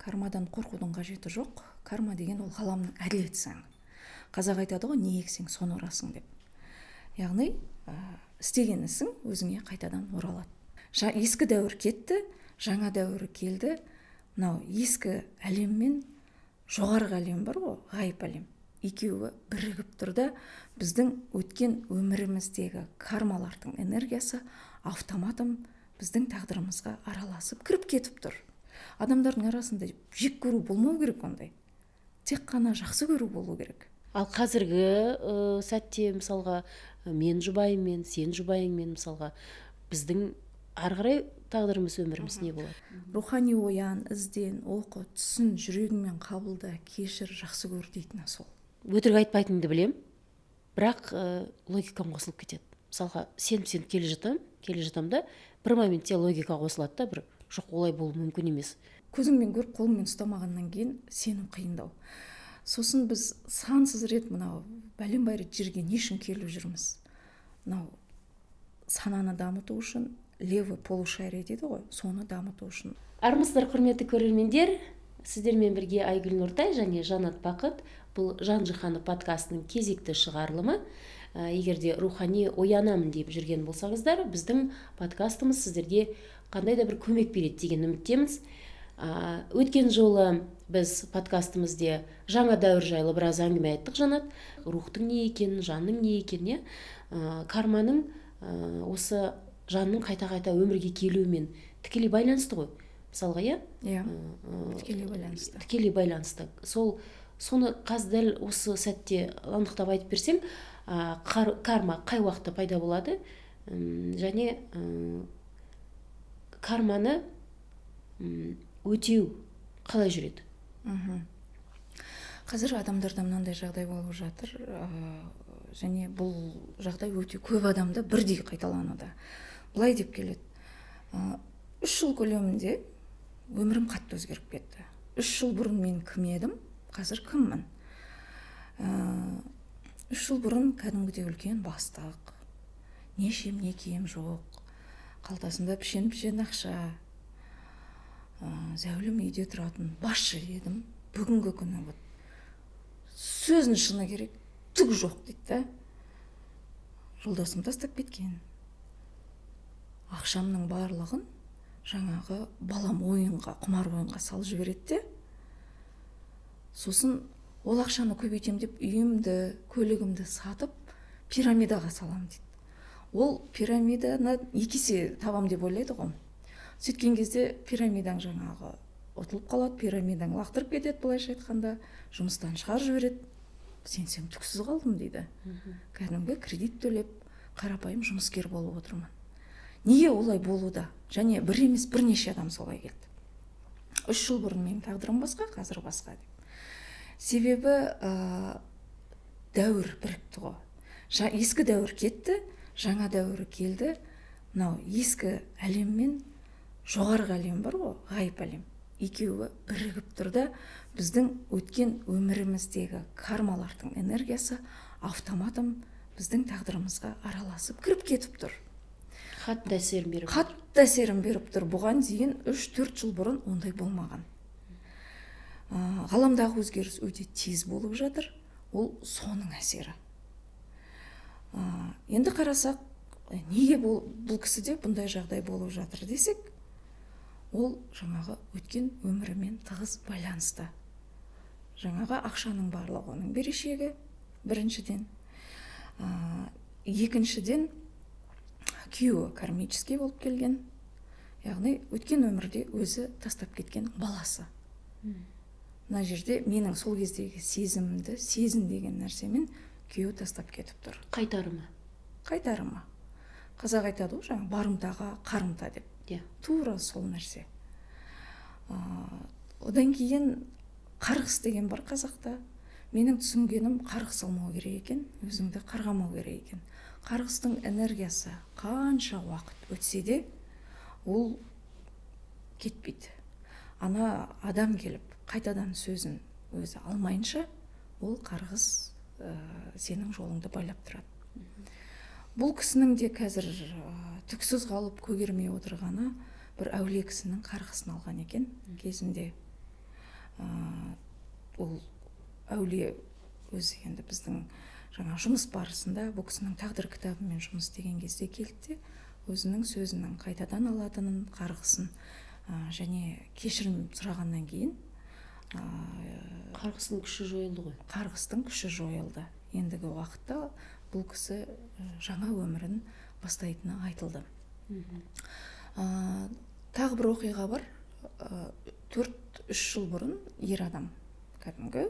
Кармадан қорқудың қажеті жоқ. Карма деген ол ғаламның әділет заңы. Қазақ айтады ғой, не ексең соны орасың деп. Яғни істеген ісің өзіңе қайтадан оралады. Ескі дәуір кетті, жаңа дәуір келді. Мынау ескі әлем мен жоғарғы әлем бар ғой, ғайып әлем. Екеуі бірігіп тұр да біздің өткен өміріміздегі кармалардың энергиясы автоматом біздің тағдырымызға араласып кіріп кетіп тұр. Адамдардың арасында жек көру болмау керек ондай. Тек қана жақсы көру болу керек. Ал қазіргі сәтте мысалға мен жұбайыммен, сен жұбайыңмен мысалға біздің ары қарай тағдырымыз, өміріміз не болады? Рухани оян, ізден, оқы, түсін, жүрегіңмен қабылда, кешір, жақсы көр дейтіні сол. Өтірік айтпайтыныңды білем, бірақ логикам қосылып кетеді. Мысалға сеніп келе жатам да, бір моментте логика қосылады да, бір жоқ, олай болуы мүмкін емес. Көзіңмен көріп, қолыңмен ұстамағаннан кейін сенім қиындау. Сосын біз сансыз рет мынау бәленбай рет жерге не үшін келіп жүрміз? Мынау сананы дамыту үшін, левый полушарие дейді ғой, соны дамыту үшін. Армысыздар, құрметті көрермендер, сіздермен бірге Айгүл Нұртай және Жанат Бақыт. Бұл Жан Жиһаны подкастының кезекті шығарылымы. Егерде рухани оянамын деп жүрген болсаңыздар, біздің подкастымыз сіздерге қандай да бір көмек береді деген үміттеміз. Өткен жолы біз подкастымызде жаңа дәуір жайлы біраз әңгіме айттық, Жанат. Рухтың не екенін, жанның не екенін, карманың осы жанның қайта-қайта өмірге келуімен тікелей байланысты ғой. Мысалға, тікелей байланысты. Соны қазір дәл осы сәтте анықтап айтып берсең, карма қай уақытта пайда болады, және карманы өтеу қалай жүреді? Қазір адамдарда мынандай жағдай болып жатыр, және бұл жағдай өте көп адамда бірдей қайталануда. Былай деп келеді: 3 жыл көлемінде өмірім қатты өзгеріп кетті. 3 жыл бұрын мен кім едім, қазір кіммін? 3 жыл бұрын кәдімгідей үлкен бастық, не ішем не кием жоқ, қалтасында пішен ақша, зәулім үйде тұратын басшы едім. Бүгінгі күні сөзін шыны керек, түк жоқ дейді да. Жолдасым тастап кеткен. Ақшамның барлығын жаңағы балам құмар ойынға салып жібереді де. Сосын ол ақшаны көбейтем деп үйімді, көлігімді сатып пирамидаға салам дейді. Ол пирамиданы 2 есе табам деп ойлайды ғой. Сөйткен кезде пирамидаң жаңағы ұтылып қалады, пирамидаң лақтырып кетеді, былайша айтқанда, жұмыстан шығарып жібереді. Сенсем түксіз қалдым дейді. Кәдімгі кредит төлеп, қарапайым жұмыскер болып отырмын. Неге олай болуда? Және бір емес бірнеше адам солай келді. 3 жыл бұрын менің тағдырым басқа, қазір басқа деп. Себебі дәуір бірікті ғой. Ескі дәуір кетті, жаңа дәуір келді. Мынау ескі әлем мен жоғарғы әлем бар ғой, ғайып әлем. Екеуі бірігіп тұр да біздің өткен өміріміздегі кармалардың энергиясы автоматом біздің тағдырымызға араласып кіріп кетіп тұр. Қатты әсерін беріп тұр. Бұған дейін 3-4 жыл бұрын ондай болмаған. Ғаламдағы өзгеріс өте тез болып жатыр. Ол соның әсері. Енді қарасақ, неге бұл кісіде бұндай жағдай болып жатыр десек, ол жаңағы өткен өмірімен тығыз байланысты. Жаңағы ақшаның барлығы оның берешегі, біріншіден. Екіншіден, күйеуі кармический болып келген. Яғни өткен өмірде өзі тастап кеткен баласы. Мына жерде менің сол кездегі сезім деген нәрсемен күйеуі тастап кетіп тұр. Қайтарымы. Қазақ айтады ғой, барымтаға қарымта деп. Тура сол нәрсе. Одан кейін қарғыс деген бар қазақта. Менің түсінгенім, қарғыс алмау керек екен, өзіңді қарғамау керек екен. Қарғыстың энергиясы қанша уақыт өтсе де ол кетпейді. Ана адам келіп қайтадан сөзін өзі алмайынша, ол қарғыс сенің жолыңды байлап тұрады. Бұл кісінің де қазір түксіз қалып көгермей отырғаны бір әулие кісінің қарғысын алған екен кезінде. ол әулие өзі енді біздің жаңа жұмыс барысында бұл кісінің тағдыр кітабымен жұмыс істеген кезде келді де өзінің сөзінің қайтадан алатынын, қарғысын және кешірім сұрағаннан кейін қарғыстың күші жойылды ғой. Қарғыстың күші жойылды. Ендігі уақытта бұл кісі жаңа өмірін бастайтыны айтылды. Тағы бір оқиға бар. 4-3 жыл бұрын ер адам кәдімгі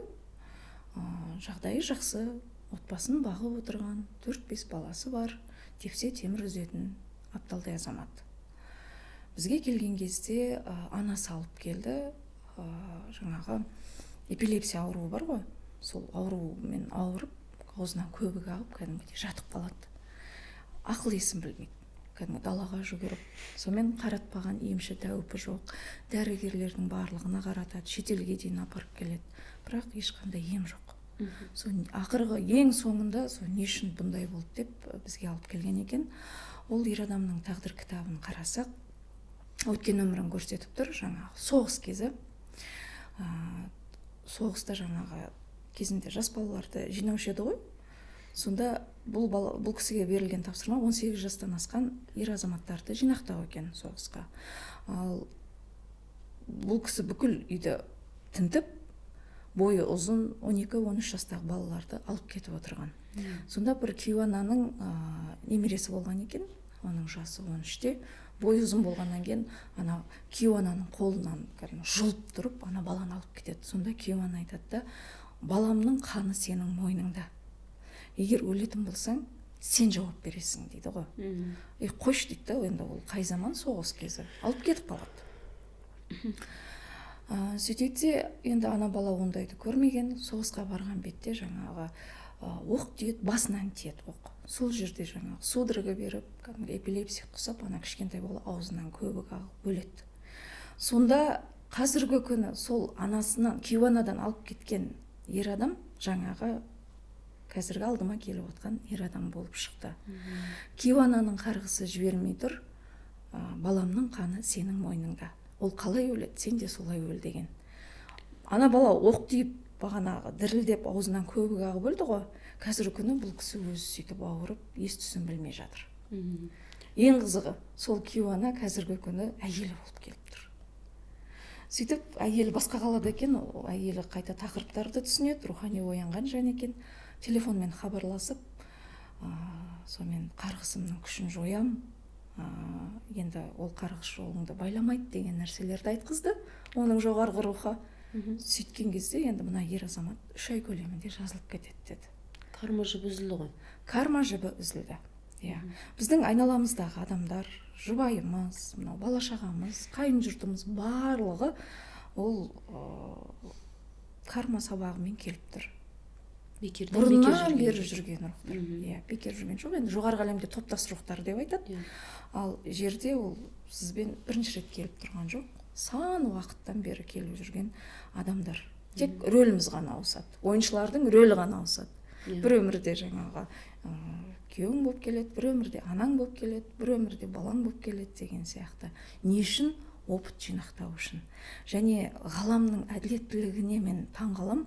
жағдайы жақсы, отбасын бағып отырған, 4-5 баласы бар, тепсе темір үзетін апталдай азамат. Бізге келген кезде анасы алып келді. Жаңағы эпилепсия ауруы бар ғой, сол аурумен ауырып, аузынан көбік ағып, кәдімгідей жатып қалады. Ақыл есін білмейді. Кәдімгі далаға жүгіріп, сонымен қаратпаған емші тәуіпі жоқ. Дәрігерлердің барлығына қаратады, шетелге дейін апарып келеді. Бірақ ешқандай ем жоқ. Ақырғы ең соңында не үшін бұндай болды деп бізге алып келген екен. Ол ер адамның тағдыр кітабын қарасақ, өткен өмірін көрсетіп тұр. Жаңағы соғыс кезі. Соғыста жаңағы кезінде жас балаларды жинаушы еді ғой. Сонда бұл кісіге берілген тапсырма 18 жастан асқан ер азаматтарды жинақтау екен соғысқа. Ал бұл кісі бүкіл үйді тінтіп, бойы ұзын 12-13 жастағы балаларды алып кетіп отырған. Сонда бір кейуананың немересі болған екен, оның жасы 13-те, бойы ұзын болғаннан кейін ана кейуананың қолынан жұлып тұрып, ана баланы алып кетеді. Сонда кейуана айтады да, баламның қаны сенің мойныңда. Егер өлетін болсаң, сен жауап бересің дейді ғой. Қойш дейді да, енді ол қай заман соғыс кезі. Алып кетіп қалады. Сөйтейді, енді ана бала ондайды көрмеген, соғысқа барған бетте жаңағы оқ тиеді, басынан тиеді оқ. Сол жерде жаңағы судорога беріп, эпилепсия құсап, ана кішкентай бала аузынан көбік ағып өледі. Сонда қазіргі күні сол анасынан, кейуанадан алып кеткен ер адам жаңағы қазіргі алдыма келіп отқан ер адам болып шықты. Кейуананың қарғысы жібермей тұр, баламның қаны сенің мойныңда. Ол қалай өледі, сен де солай өл деген. Ана бала оқ тиіп, бағанағы дірілдеп аузынан көбік ағып өлді ғой. Қазіргі күні бұл кісі өзі сөйтіп ауырып, ес-түсін білмей жатыр. Ең қызығы, сол кейуана қазіргі күні әйелі болып келіп тұр. Сөйтіп, әйелі басқа қалада екен, әйелі қайта тақырыптарды түсінеді, рухани оянған және екен. Телефонмен хабарласып, сонымен қарғысымның күшін жоям, енді ол қарғыс жолыңды байламайды деген нәрселерді айтқызды, оның жоғарғы рухы. Сөйткен кезде енді мына ер азамат 3 ай көлемінде жазылып кетеді деді. Карма жібі үзілді ғой. Карма жібі үзілді. Біздің айналамыздағы адамдар, жұбайымыз, бала шағамыз, қайын жұртымыз барлығы ол карма сабағымен келіп тұр. Бұрыннан бері жүрген рухтар. Бекер жүрген жоқ, енді жоғарғы әлемде топтас рухтар деп айтады. Ал жерде ол сізбен бірінші рет келіп тұрған жоқ. Сан уақыттан бері келіп жүрген адамдар. Тек рөліміз ғана ауысады. Ойыншылардың рөлі ғана ауысады. Бір өмірде жаңағы күйеуің болып келеді, бір өмірде анаң болып келеді, бір өмірде балаң болып келеді деген сияқты. Не үшін? Опыт жинақтау үшін. Және ғаламның әділеттілігіне мен таңғалам,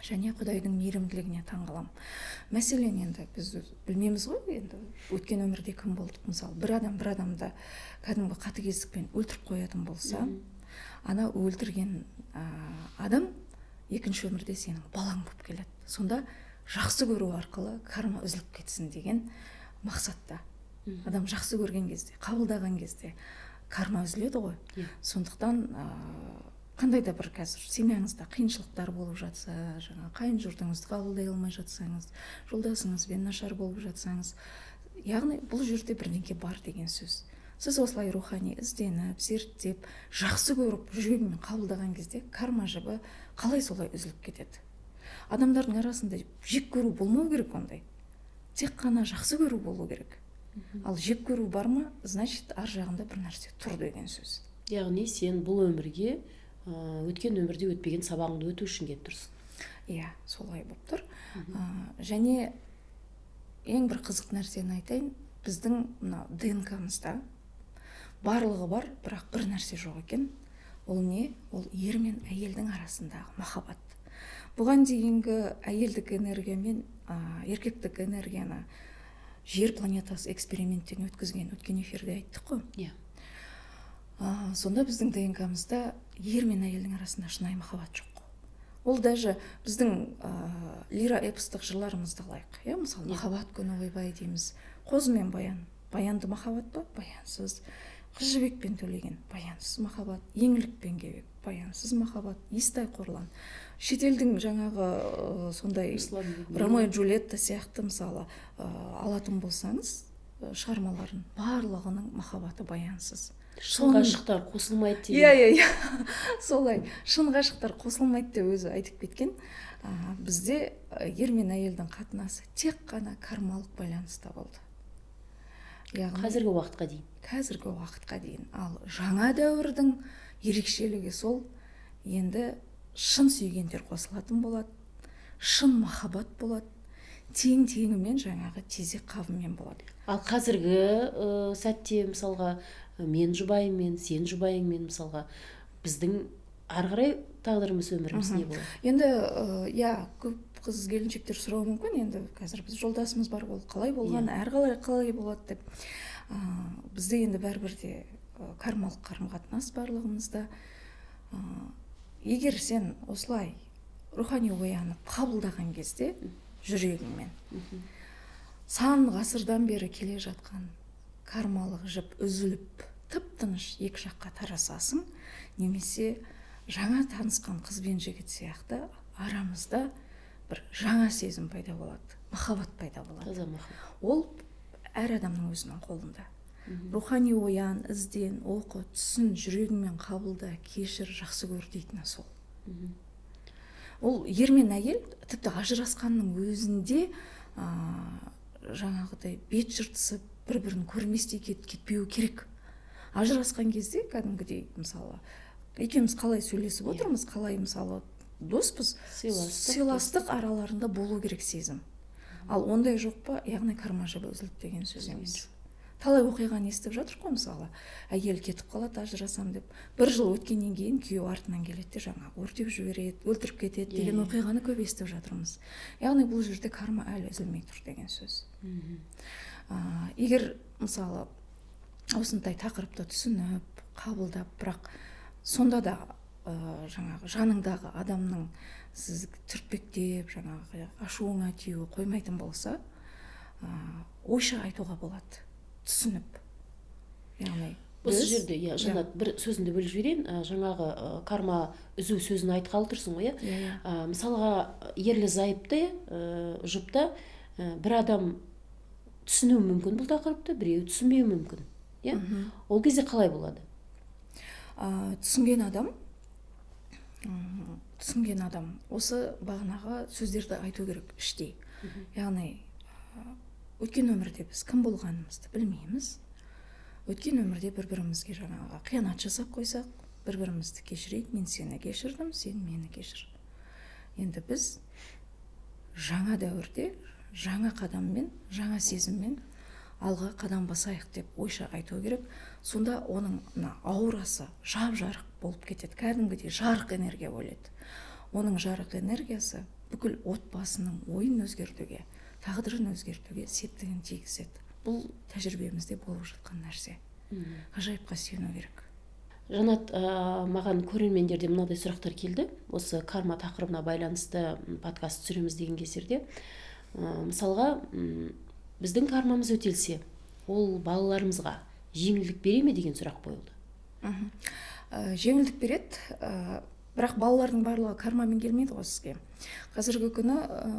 және Құдайдың мейірімділігіне таңғалам. Мәселен, енді біз білмейміз ғой, енді өткен өмірде кім болдық, мысалы, бір адамды кәдімгі қатыгездікпен өлтіріп қоятын болса, ана өлтірген адам екінші өмірде сенің балаң болып келеді. Сонда жақсы көру арқылы карма үзіліп кетсін деген мақсатта. Адам жақсы көрген кезде, қабылдаған кезде карма үзіледі ғой. Сондықтан қандай да бір қазір семьяңызда қиыншылықтар болып жатса, жаңа қайын жұртыңызды қабылдай алмай жатсаңыз, жолдасыңызбен нашар болып жатсаңыз, яғни бұл жерде бірдеңе бар деген сөз. Сіз осылай рухани ізденіп, зерттеп, жақсы көріп, жүрегімен қабылдаған кезде карма жібі қалай солай үзіліп кетеді. Адамдардың арасында жек көру болмау керек ондай. Тек қана жақсы көру болу керек. Ал жек көру бар ма, значит, ар жағында бір нәрсе тұр деген сөз. Яғни сен бұл өмірге өткен өмірде өтпеген сабағыңды өту үшін келіп тұрсың. Солай болып тұр. Және ең бір қызық нәрсені айтайын, біздің ДНК-мызда барлығы бар, бірақ бір нәрсе жоқ екен. ол не? Ол ер мен әйелдің арасындағы махаббат. Бұған дейінгі әйелдік энергия мен еркектік энергияны жер планетасы эксперименттен өткізген өткен эфирде айттық қой. Иә. Сонда біздің ДНК-мызда ер мен әйелдің арасында шынайы махаббат жоқ. Ол даже біздің лира эпостық жырларымызды алайық. Мысалы, махаббат күні ойбай дейміз. Қозы мен баян. Баянды махаббат па? Баянсыз. Қыз жібек пен төлеген. Баянсыз махаббат. Еңлік пен кебек. Баянсыз махаббат. Естай Қорлан. Шетелдің жаңағы сондай Ромео Джульетта сияқты мысалы алатын болсаңыз шығармаларын барлығының махаббаты баянсыз. Шын ғашықтар қосылмайды деген. Иә. Солай. Шын ғашықтар қосылмайды деп өзі айтып кеткен. Бізде ер мен әйелдің қатынасы тек қана кармалық байланыста болды. Қазіргі уақытқа дейін. Қазіргі уақытқа дейін. Ал жаңа дәуірдің ерекшелігі сол, енді шын сүйгендер қосылатын болады, шын махаббат болады, тең-теңімен жаңағы тезек қабымен болады. Ал қазіргі сәтте мысалға мен жұбайыммен, сен жұбайыңмен мысалға біздің ары қарай тағдырымыз, өміріміз не болады? Енді көп қыз келіншектер сұрауы мүмкін, енді қазір біз жолдасымыз бар, ол қалай болған, әрі қалай болады деп. Бізде енді бәрібірде кармалық қарым-қатынас барлығымызда. Егер сен осылай рухани оянып қабылдаған кезде жүрегіңмен сан ғасырдан бері келе жатқан кармалық жіп үзіліп тып-тыныш екі жаққа тарасасың, немесе жаңа танысқан қыз бен жігіт сияқты арамызда бір жаңа сезім пайда болады, махаббат пайда болады. Таза махаббат. Ол әр адамның өзінің қолында. Рухани оян, ізден, оқы, түсін, жүрегіңмен қабылда, кешір, жақсы көр дейтіні сол. Ол ер мен әйел тіпті ажырасқанның өзінде жаңағыдай бет жыртысып бір-бірін көрместей кетпеу керек. Ажырасқан кезде кәдімгідей мысалы екеуміз қалай сөйлесіп отырмыз, қалай мысалы доспыз, сыйластық араларында болу керек сезім. Ал ондай жоқ па, яғни карма жібі үзіліп деген сөз емес. Талай оқиғаны естіп жатыр ғой, мысалы әйел кетіп қалады ажырасам деп, бір жыл өткеннен кейін күйеуі артынан келеді де жаңағы өртеп жібереді, өлтіріп кетеді деген оқиғаны көп естіп жатырмыз. Яғни бұл жерде карма әлі үзілмей тұр деген сөз. Егер мысалы осындай тақырыпты түсініп, қабылдап, бірақ сонда да жаңағы жаныңдағы адамның сіз түртпектеп, жаңағы ашуыңа тию қоймайтын болса, ойша айтуға болады, түсініп. Яғни осы жерде Жанат бір сөзіңді бөліп жіберейін. Жаңағы карма үзу сөзін айтқалы тұрсың ғой, мысалға ерлі зайыпты жұпта бір адам түсінуі мүмкін бұл тақырыпты, біреу түсінбеуі мүмкін. Ол кезде қалай болады? Түсінген адам осы бағанағы сөздерді айту керек іштей. Яғни өткен өмірде біз кім болғанымызды білмейміз. Өткен өмірде бір-бірімізге жаңағы қиянат жасап қойсақ, бір-бірімізді кешірейік, мен сені кешірдім, сен мені кешір. Енді біз жаңа дәуірде жаңа қадаммен, жаңа сезіммен алға қадам басайық деп ойша айту керек. Сонда оның аурасы жап-жарық болып кетеді, кәдімгідей жарық энергия бөледі. Оның жарық энергиясы бүкіл отбасының ойын өзгертуге, тағдырын өзгертуге септігін тигізеді. Бұл тәжірибемізде болып жатқан нәрсе. Ғажайыпқа сүйену керек. Жанат, маған көрермендерде мынадай сұрақтар келді. Осы карма тақырыбына байланысты подкаст түсіреміз деген кездерде. Мысалға, біздің кармамыз өтелсе, ол балаларымызға жеңілдік бере ме деген сұрақ қойылды. Жеңілдік береді, бірақ балалардың барлығы кармамен келмейді ғой сізге. Қазіргі күні,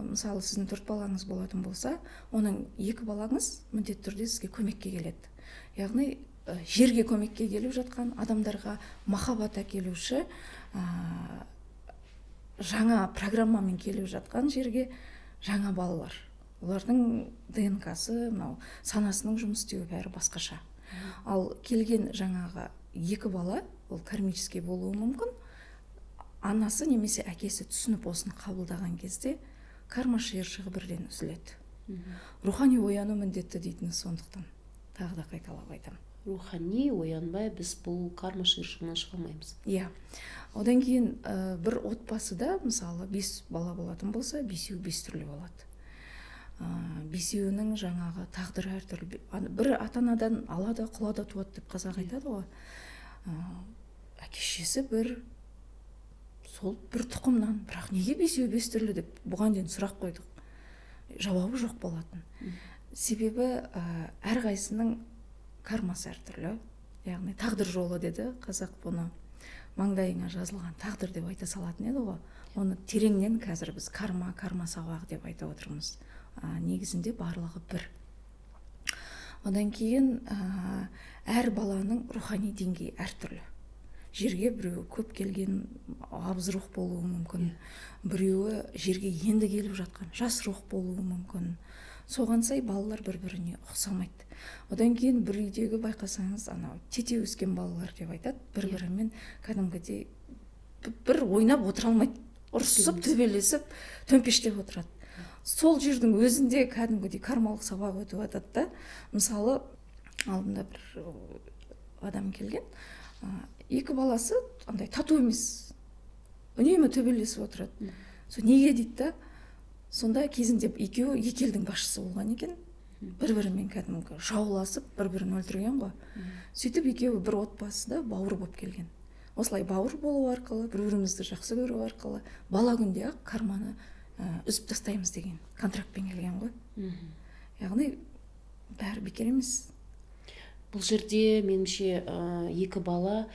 мысалы, сіздің 4 балаңыз болатын болса, оның 2 балаңыз міндетті түрде сізге көмекке келеді. Яғни жерге көмекке келіп жатқан адамдарға махаббат әкелуші, жаңа программамен келіп жатқан жерге жаңа балалар. Олардың ДНК-сы, санасының жұмыс істеуі бәрі басқаша. Ал келген жаңағы 2 бала, ол кармический болуы мүмкін. Анасы немесе әкесі түсініп осыны қабылдаған кезде карма шиыршығы бірден үзіледі. Рухани ояну міндетті дейтіні сондықтан. Тағы да қайталап айтамын. рухани оянбай біз бұл карма шиыршығынан шыға алмаймыз. Иә. Одан кейін бір отбасыда мысалы 5 бала болатын болса, 5-еу 5 түрлі болады. 5-еуінің жаңағы тағдыры әртүрлі. Бір ата-анадан алада құлада туады деп қазақ айтады ғой. Әке-шешесі бір, сол бір тұқымнан, бірақ неге 5-еу 5 түрлі деп бұған дейін сұрақ қойдық. Жауабы жоқ болатын. Себебі әрқайсының кармасы әртүрлі. Яғни тағдыр жолы деді қазақ, бұны маңдайыңа жазылған тағдыр деп айта салатын еді ғой. Оны тереңнен қазір біз карма сабағы деп айта отырмыз. Негізінде барлығы бір. Одан кейін әр баланың рухани деңгейі әртүрлі. Жерге біреуі көп келген абыз рух болуы мүмкін, біреуі жерге енді келіп жатқан жас рух болуы мүмкін. Соған сай балалар бір-біріне ұқсамайды. Одан кейін бір үйдегі байқасаңыз, тете өскен балалар деп айтады, бір-бірімен кәдімгідей бір ойнап отыра алмайды, ұрсып, төбелесіп, төмпештеп отырады. Сол жердің өзінде кәдімгідей кармалық сабақ өтіп жатады да. Мысалы, алдында бір адам келген, 2 баласы андай тату емес, үнемі төбелесіп отырады. Сол неге дейді да, сонда кезінде екеуі екі елдің басшысы болған екен, бір-бірімен кәдімгі жауласып, бір-бірін өлтірген ғой. Сөйтіп екеуі бір отбасыда бауыр болып келген. Осылай бауыр болу арқылы, бір-бірімізді жақсы көру арқылы, бала күнде ақ карманы үзіп тастаймыз деген контрактпен келген ғой. Яғни бәрі бекер емес. Бұл жерде меніңше 2 бала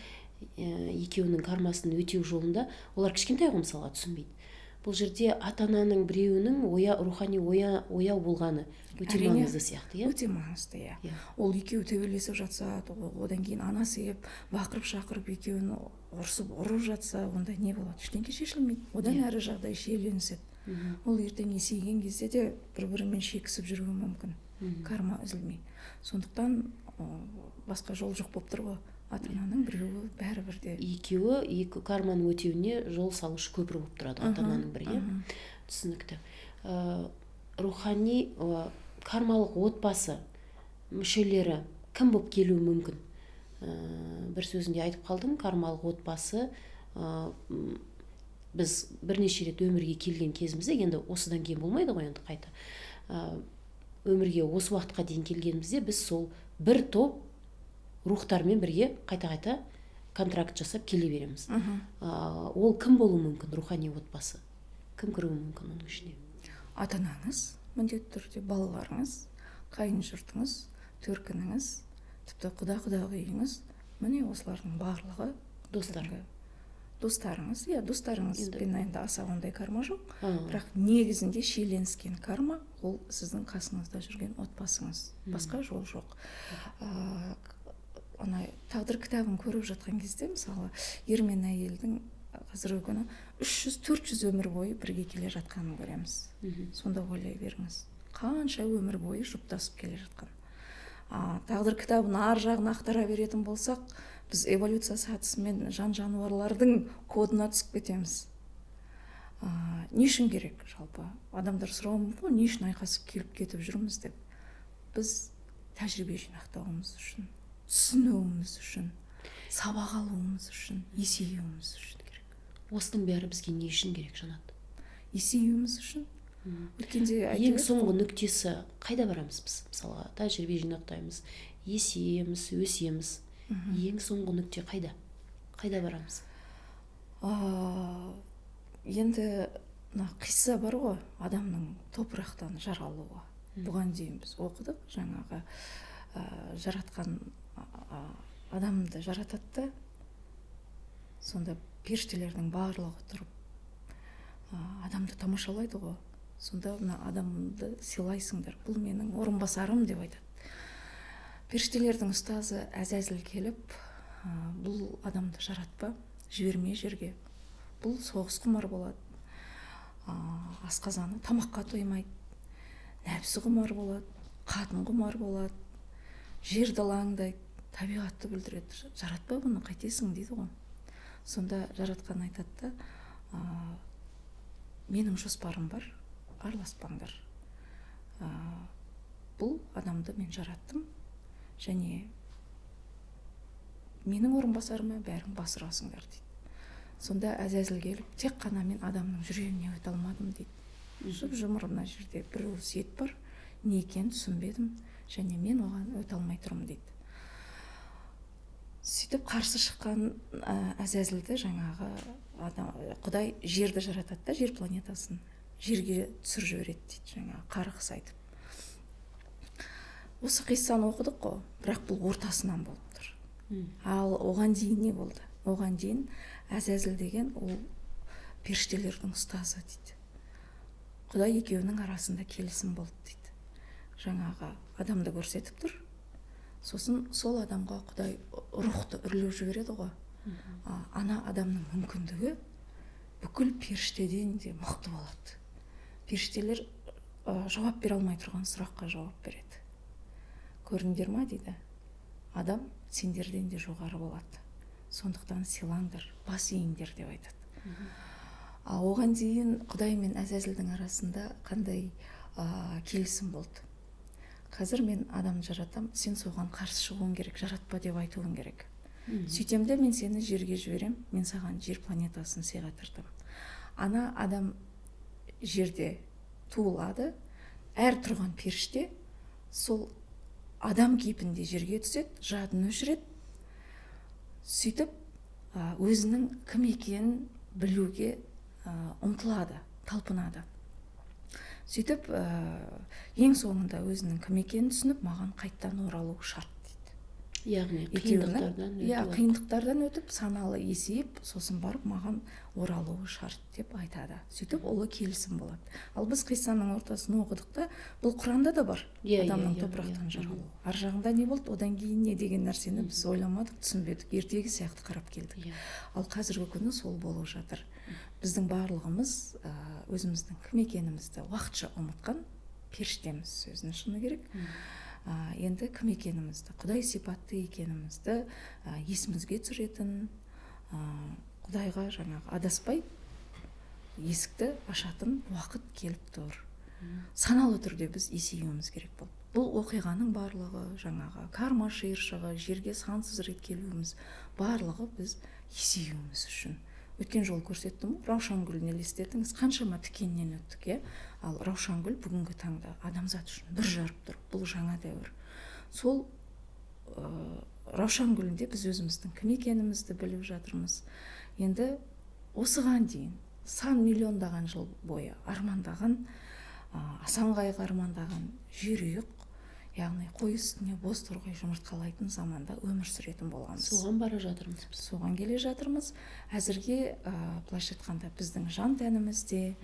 екеуінің кармасын өтеу жолында олар кішкентай ғой мысалға түсінбейді. Бұл жерде ата-ананың біреуінің рухани ояу болғаны өте маңызды сияқты, өте маңызды, иә. Ол екеуі төбелесіп жатса, одан кейін анасы еп, бақырып шақырып екеуін ұрсып ұрып жатса, онда не болады? Ештеңе шешілмейді. Одан әрі жағдай шиеленіседі. Ол ертең есейген кезде де бір-бірімен шекісіп жүруі мүмкін. Карма үзілмей. Сондықтан басқа жол жоқ болып тұр ғой. Ата-ананың біреуі бәрібір де. Екеуі карманың өтеуіне жол салушы көпір болып тұрады ата-ананың бірі. Түсінікті. Рухани кармалық отбасы мүшелері кім болып келуі мүмкін? Бір сөзінде айтып қалдым, кармалық отбасы біз бірнеше рет өмірге келген кезімізде, енді осыдан кейін болмайды ғой енді қайта. Өмірге осы уақытқа дейін келгенімізде біз сол бір топ рухтармен бірге қайта-қайта контракт жасап келе береміз. Ол кім болуы мүмкін, рухани отбасы? Кім кіруі мүмкін оның ішіне? Ата-анаңыз, міндетті түрде балаларыңыз, қайын жұртыңыз, төркініңіз, тіпті құда-құдағиыңыз, міне осылардың барлығы достарыңыз, достарыңызбен енді аса ондай карма жоқ, бірақ негізінде шиеленіскен карма ол сіздің қасыңызда жүрген отбасыңыз, басқа жол жоқ. Тағдыр кітабын көріп жатқан кезде, мысалы, ер мен әйелдің қазіргі күні 300-400 өмір бойы бірге келе жатқанын көреміз. Сонда ойлай беріңіз, қанша өмір бойы жұптасып келе жатқан. Тағдыр кітабын ар жағын ақтара беретін болсақ, біз эволюция сатысымен жан-жануарлардың кодына түсіп кетеміз. Не үшін керек жалпы? Адамдар сұрауы мүмкін, не үшін айқасып келіп кетіп жүрміз деп. Біз тәжірибе жинақтауымыз үшін, түсінуіміз үшін, сабақ алуымыз үшін, есеюіміз үшін керек. Осының бәрі бізге не үшін керек, Жанат? Есеюіміз үшін. Ең соңғы нүктесі қайда барамыз біз? Мысалға, тәжірибе жинақтаймыз, есейеміз, өсеміз. Ең соңғы нүкте қайда? Қайда барамыз? Енді қисса бар ғой, адамның топырақтан жаралуы. Бұған дейін біз оқыдық, жаңағы жаратқан адамды жаратады, сонда періштелердің барлығы тұрып адамды тамашалайды ғой. Сонда адамды сыйлайсыңдар, бұл менің орынбасарым деп айтады. Періштелердің ұстазы Әзәзіл келіп, бұл адамды жаратпа, жіберме жерге. Бұл соғыс құмар болады, асқазаны тамаққа тоймайды, нәпсі құмар болады, қатын құмар болады, жерді лаңдайды, табиғатты бүлдіреді. Жаратпа бұны, қайтесің дейді ғой. Сонда жаратқан айтады да, менің жоспарым бар, араласпаңдар. Бұл адамды мен жараттым, және менің орынбасарыма бәрің бас ұрасыңдар дейді. Сонда әзәзіл келіп, тек қана мен адамның жүрегіне өте алмадым дейді. Жұп жұмыр мына жерде бір уыс ет бар, не екенін түсінбедім, және мен оған өте алмай тұрмын дейді. Сөйтіп қарсы шыққан әзәзілді жаңағы Құдай жерді жаратады да, жер планетасын жерге түсір жібереді дейді, жаңағы қарғыс айтып. Осы қиссаны оқыдық қой, бірақ бұл ортасынан болып тұр. Ал оған дейін не болды? Оған дейін әзәзіл деген ол періштелердің ұстазы дейді. Құдай екеуінің арасында келісім болды дейді. Жаңағы адамды көрсетіп тұр. Сосын сол адамға Құдай рухты үрлеп жібереді ғой. Ана адамның мүмкіндігі бүкіл періштеден де мықты болады. Періштелер жауап бере алмай тұрған сұраққа жауап береді. Көрдіңдер ма дейді. Адам сендерден де жоғары болады. Сондықтан сыйлаңдар, бас иіңдер деп айтады. Оған дейін Құдай мен әзәзілдің арасында қандай келісім болды? Қазір мен адамды жаратам, сен соған қарсы шығуың керек, жаратпа деп айтуың керек. Сөйтемде мен сені жерге жіберем, мен саған жер планетасын сыйға тартам. Ана адам жерде туылады, әр тұрған періште сол адам кейпінде жерге түседі, жадын өшіреді. Сөйтіп өзінің кім екенін білуге ұмтылады, талпынады. Сөйтіп ең соңында өзінің кім екенін түсініп, маған қайттан оралу шарт дейді. Яғни қиындықтардан өтіп, саналы есейіп, сосын барып маған оралуы шарт деп айтады. Сөйтіп олы келісім болады. Ал біз қиссаның ортасын оқыдық та, бұл Құранда да бар, адамның топырақтан жаралуы. Ар жағында не болды, одан кейін не деген нәрсені біз ойламадық, түсінбедік, ертегі сияқты қарап келдік. Ал қазіргі күні сол болып жатыр. Біздің барлығымыз өзіміздің кім екенімізді уақытша ұмытқан періштеміз, сөзінің шыны керек. Енді кім екенімізді, Құдай сипатты екенімізді есімізге түсіретін, Құдайға жаңағы адаспай есікті ашатын уақыт келіп тұр. Саналы түрде біз есеюіміз керек болды. Бұл оқиғаның барлығы, жаңағы карма шиыршығы, жерге сансыз рет келуіміз, барлығы біз есеюіміз үшін. Өткен жол көрсеттім, Раушангүлін елестетіңіз, қаншама тікеннен өттік, ал Раушангүл бүгінгі таңда адамзат үшін бір жарып тұр. Бұл жаңа дәуір. Сол Раушангүлінде біз өзіміздің кім екенімізді біліп жатырмыз. Енді осыған дейін сан миллиондаған жыл бойы армандаған, асан қайғы армандаған жерұйық, яғни қой үстіне боз торғай жұмыртқалайтын заманда өмір сүретін болғанбыз. Соған бара жатырмыз біз. Соған келе жатырмыз. Әзірге былайша айтқанда біздің жан тәнімізде,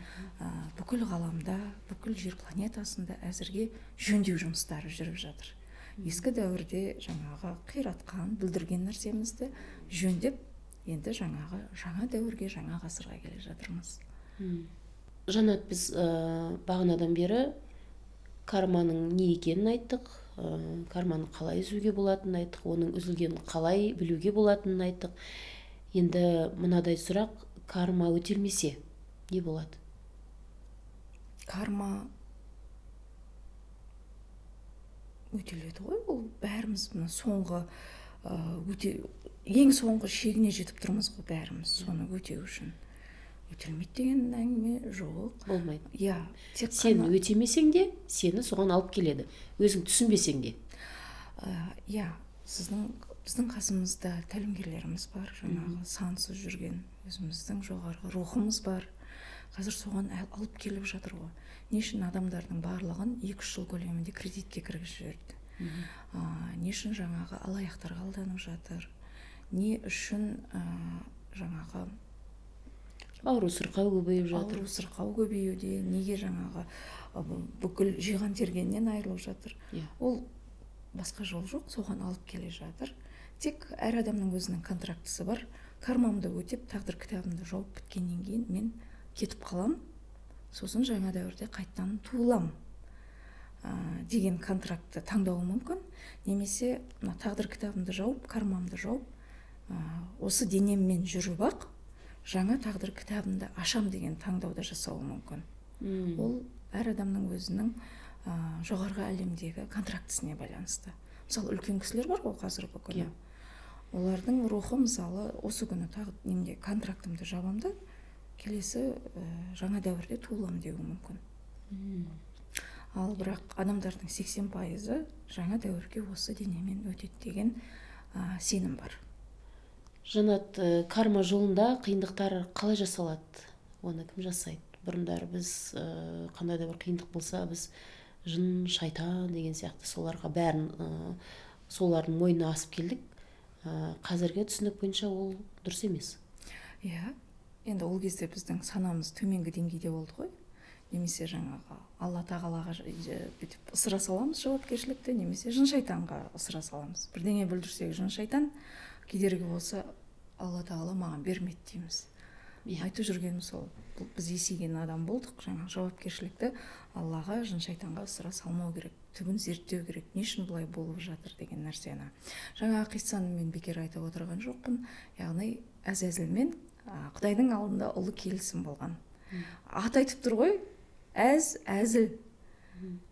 бүкіл ғаламда, бүкіл жер планетасында әзірге жөндеу жұмыстары жүріп жатыр. Ескі дәуірде жаңағы қиратқан, бүлдірген нәрсемізді жөндеп, енді жаңағы жаңа дәуірге, жаңа ғасырға келе жатырмыз. Жанат, біз бағанадан бері карманың не екенін айттық, карманы қалай үзуге болатынын айттық, оның үзілгенін қалай білуге болатынын айттық. Енді мынадай сұрақ, карма өтелмесе не болады? Карма өтеледі ғой, ол бәріміз соңғы ең соңғы шегіне жетіп тұрмыз ғой, бәріміз соны өтеу үшін. Өтелмейді деген әңгіме жоқ. Болмайды. Сен өтемесең де, сені соған алып келеді. Өзің түсінбесең де. Біздің қасымызда тәлімгерлеріміз бар, жаңағы сансыз жүрген өзіміздің жоғарғы рухымыз бар. Қазір соған алып келіп жатыр ғой. Не үшін адамдардың барлығын 2-3 жыл көлемінде кредитке кіргізіп жіберді? Не үшін жаңағы алаяқтарға алданып жатыр? Не үшін жаңағы ауру сырқау көбейіп жатыр? Ауру сырқау көбеюде, неге жаңағы бүкіл жиған тергеннен айырылып жатыр? Ол басқа жол жоқ, соған алып келе жатыр. Тек әр адамның өзінің контрактысы бар. Кармамды өтеп, тағдыр кітабымды жауып біткеннен кейін мен кетіп қалам, сосын жаңа дәуірде қайттан туылам деген контрактты таңдауы мүмкін. Немесе тағдыр кітабымды жауып, кармамды жауып, осы денеммен жүріп ақ жаңа тағдыр кітабымды ашам деген таңдауды жасауы мүмкін. Ол әр адамның өзінің жоғарғы әлемдегі контрактісіне байланысты. Мысалы, үлкен кісілер бар ғой қазіргі күні. олардың рухы мысалы осы күні тағы немде контрактымды жабам да келесі жаңа дәуірде туылам деуі мүмкін. Ал бірақ адамдардың 80% жаңа дәуірге осы денемен өтеді деген сенім бар. Жанат, карма жолында қиындықтар қалай жасалады? Оны кім жасайды? Бұрындары біз қандай да бір қиындық болса, біз жын, шайтан деген сияқты соларға бәрін солардың мойнына асып келдік. Қазіргі түсінік бойынша ол дұрыс емес. Иә, енді ол кезде біздің санамыз төменгі деңгейде болды ғой. Немесе жаңағы алла тағалаға бүйтіп ысыра саламыз жауапкершілікті, немесе жын шайтанға ысыра саламыз. Бірдеңе бүлдірсек жын шайтан, кедергі болса алла тағала маған бермеді дейміз. Айтып жүргеніміз сол. Біз есейген адам болдық, жаңағы жауапкершілікті аллаға, жын шайтанға ысыра салмау керек, түбін зерттеу керек, не үшін бұлай болып жатыр деген нәрсені. Жаңағы қиссаны мен бекер айтып отырған жоқпын. Яғни әзәзілмен Құдайдың алдында ұлы келісім болған. Ат айтып тұр ғой, әзіл,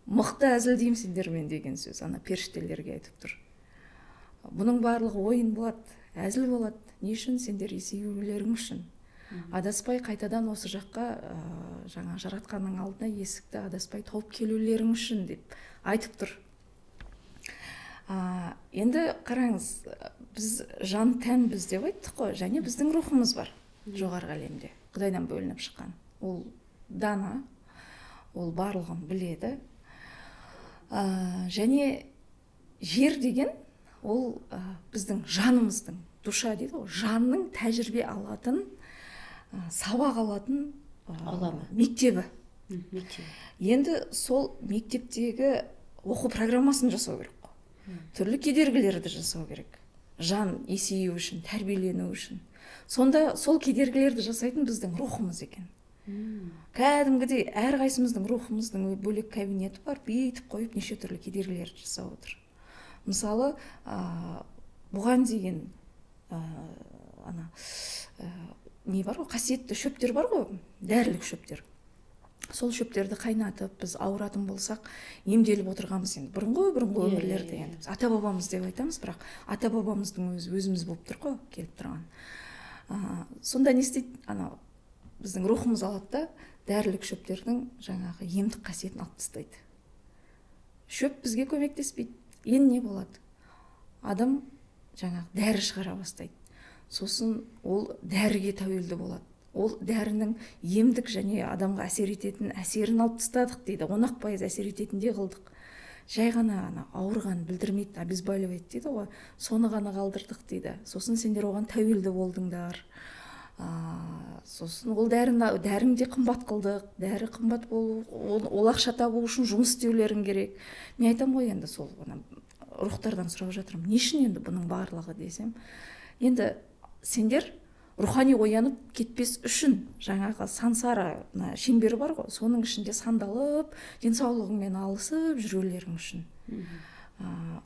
мықты әзіл деймсіңдер мен деген сөз, ана періштелерге айтып тұр. Бұның барлығы ойын болады, әзіл болады. Не үшін? Сендер есеюлерің үшін. Адаспай қайтадан осы жаққа жаңа жаратқанның алдына есікті адаспай тауып келулерің үшін деп айтып тұр. Енді қараңыз, біз жан тән біз деп айттық қой, және біздің рухымыз бар жоғарғы әлемде, Құдайдан бөлініп шыққан. Ол дана, ол барлығын біледі. Және жер деген ол біздің жанымыздың, душа дейді ғой, жанның тәжірибе алатын, сабақ алатын мектебі. Енді сол мектептегі оқу программасын жасау керек қой. Түрлі кедергілерді жасау керек. Жан есею үшін, тәрбиелену үшін. Сонда сол кедергілерді жасайтын біздің рухымыз екен. Кәдімгідей әрқайсымыздың рухымыздың бөлек кабинеті бар, бүйтіп қойып неше түрлі кедергілерді жасап отыр. Мысалы, бұған деген не бар ғой, қасиетті шөптер бар ғой, дәрілік шөптер. Сол шөптерді қайнатып, біз ауыратын болсақ, емделіп отырғанбыз енді. Бұрынғы өмірлерде енді. Ата бабамыз деп айтамыз, бірақ ата бабамыздың өзіміз болып тұр ғой, келіп тұрған. Сонда не істейді? Біздің рухымыз алады да, дәрілік шөптердің жаңағы емдік қасиетін алып тастайды. Шөп бізге көмектеспейді. Енді не болады? Адам жаңағы дәрі шығара бастайды. Сосын ол дәріге тәуелді болады. Ол дәрінің емдік және адамға әсер ететін әсерін алып тастадық дейді. 10% әсер ететіндей қылдық. Жай ғана ауырған білдірмейді, обезболивает дейді ғой. Соны ғана қалдырдық дейді. Сосын сендер оған тәуелді болдыңдар. Сосын ол дәріңде қымбат қылдық. Дәрі қымбат болу, ол ақша табу үшін жұмыс істеулерің керек. Мен айтам ғой енді сол рухтардан сұрап жатырмын. Не үшін енді бұның барлығы десем? Енді сендер рухани оянып кетпес үшін жаңағы сансара шеңбері бар ғой, соның ішінде сандалып, денсаулығыңмен алысып жүрулерің үшін.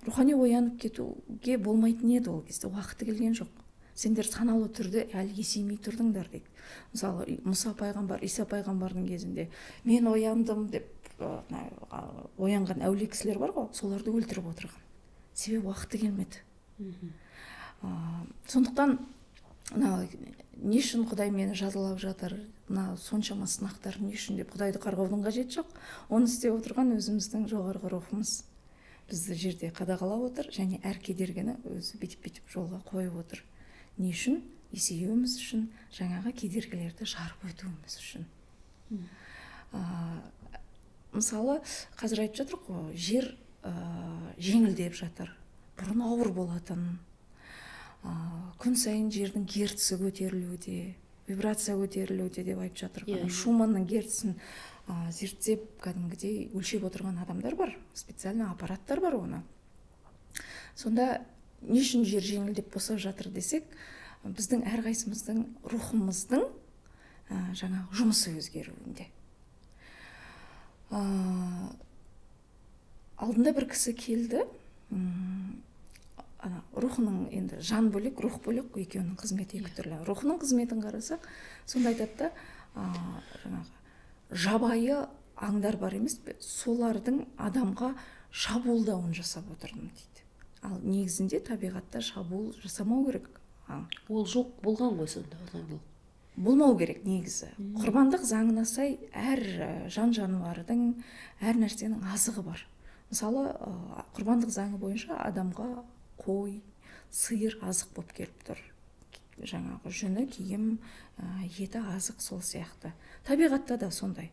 Рухани оянып кетуге болмайтын еді ол кезде, уақыты келген жоқ. Сендер саналы түрде әлі есеймей тұрдыңдар дейді. Мысалы, Мұса пайғамбар, Иса пайғамбардың кезінде мен ояндым деп оянған әулие кісілер бар ғой, соларды өлтіріп отырған. Себебі уақыты келмеді. Сондықтан не үшін Құдай мені жазалап жатыр, соншама сынақтар не үшін деп Құдайды қарғаудың қажеті жоқ. Оны істеп отырған өзіміздің жоғарғы рухымыз бізді жерде қадағалап отыр, және әр кедергіні өзі бүйтіп жолға қойып отыр. Не үшін? Есеюіміз үшін, жаңағы кедергілерді жарып өтуіміз үшін. Мысалы, қазір айтып жатыр ғой, жер жеңілдеп жатыр. Бұрын ауыр болатын. Күн сайын жердің герці көтерілуде, вибрация көтерілуде деп айтып жатыр. Шуманның герцін зерттеп, кәдімгідей өлшеп отырған адамдар бар, специально аппараттар бар оны. Сонда не үшін жер жеңілдеп босап жатыр десек, біздің әрқайсымыздың рухымыздың жаңағы жұмысы өзгеруінде. Алдында бір кісі келді, рухының енді жан бөлек, рух бөлек, екеуінің қызметі екі түрлі. Рухының қызметін қарасақ, сонда айтады да, жабайы аңдар бар емес пе, солардың адамға шабуылдауын жасап отырдым дейді. ал негізінде табиғатта шабуыл жасамау керек. Ол жоқ болған ғой сонда заңдылық. Болмау керек негізі. Құрбандық заңына сай әр жан жануардың, әр нәрсенің азығы бар. Мысалы, құрбандық заңы бойынша адамға қой, сиыр азық болып келіп тұр. Жаңағы жүні, киім, еті азық сол сияқты. Табиғатта да сондай.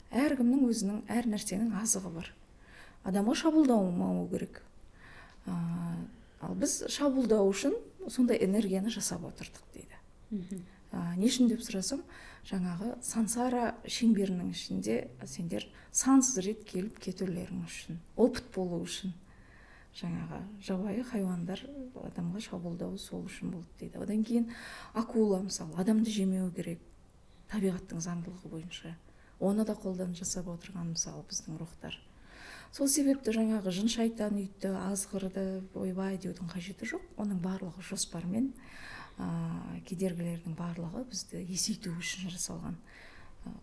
Әркімнің өзінің, әр нәрсенің азығы бар. Адамға шабуылдамау керек. Ал біз шабуылдау үшін сондай энергияны жасап отырдық дейді. Не үшін деп сұрасам, жаңағы сансара шеңберінің ішінде сендер сансыз рет келіп кетулерің үшін, опыт болу үшін. Жаңағы жабайы хайуандар адамға шабуылдауы сол үшін болды дейді. Одан кейін акула, мысалы, адамды жемеу керек, табиғаттың заңдылығы бойынша. Оны да қолдан жасап отырған, мысалы, біздің рухтар. Сол себепті жаңағы жын шайтан үйтті, азғырды, ойбай деудің қажеті жоқ. Оның барлығы жоспармен, кедергілердің барлығы бізді есейту үшін жасалған.